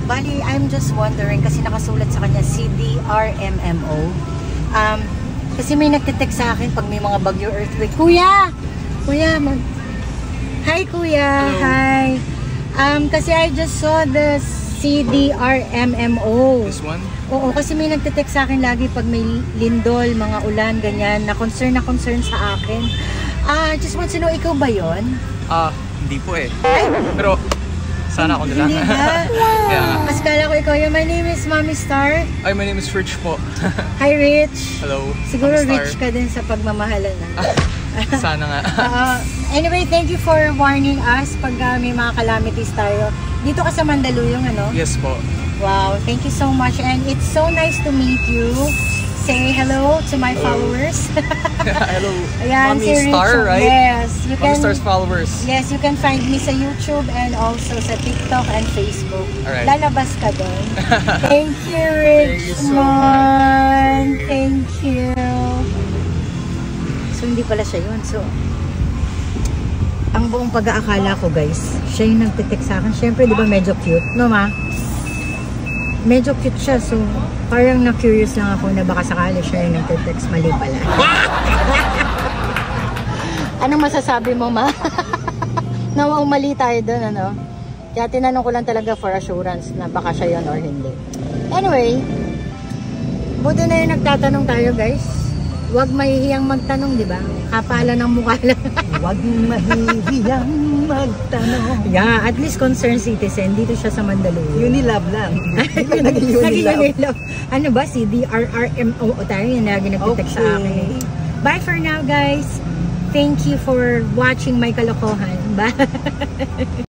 Bali, I'm just wondering kasi nakasulat sa kanya CDRMMO. Kasi may nagte-text sa akin pag may mga bagyo earthquake. Kuya! Hi, Kuya! Hello. Hi! Kasi I just saw the CDRMMO. This one? Oo, kasi may nagte-text sa akin lagi pag may lindol, mga ulan, ganyan, na concern sa akin. Just want to know, ikaw ba yun? Hindi po eh. Pero, sana ako nila. Hindi ba? Yeah. Mas kala ko ikaw yun. My name is Mommy Star. Ay, my name is Rich po. Hi, Rich. Hello. Siguro I'm Star. rich ka din sa pagmamahalan na. Sana nga. Anyway, thank you for warning us pag may mga calamities tayo. Dito ka sa Mandaluyong, ano? Yes po. Wow, thank you so much. And it's so nice to meet you. Say hello to my followers. Hello. Ayan, Mommy si Star, Rich. right? Yes. You Mommy Star's followers. Yes, you can find me sa YouTube and also sa TikTok and Facebook. Alright. Lalabas ka doon. Thank you, Rich. Thank you so much. Thank you. So, hindi pala siya yun. So, ang buong pag-aakala ko, guys, siya yung nagtitext sa akin. Siyempre, di ba medyo cute? No, ma? Medyo cute siya. So, parang na-curious lang ako na baka sakali siya yung nagtitext. Mali pala. Anong masasabi mo, ma? Nawang mali tayo doon, ano? Kaya tinanong ko lang talaga for assurance na baka siya yun or hindi. Anyway, buti na yung nagtatanong tayo, guys. Huwag mahihiyang magtanong, di ba? Kapala ng mukha lang. Huwag mahihiyang magtanong. Yeah, at least concerned citizen. Dito siya sa Mandaluyong. Unilab lang. Naging Unilab. Ano ba? CDRRMO tayo. Yung lagi nagtitext sa akin. Bye for now, guys. Thank you for watching my kalokohan. Bye.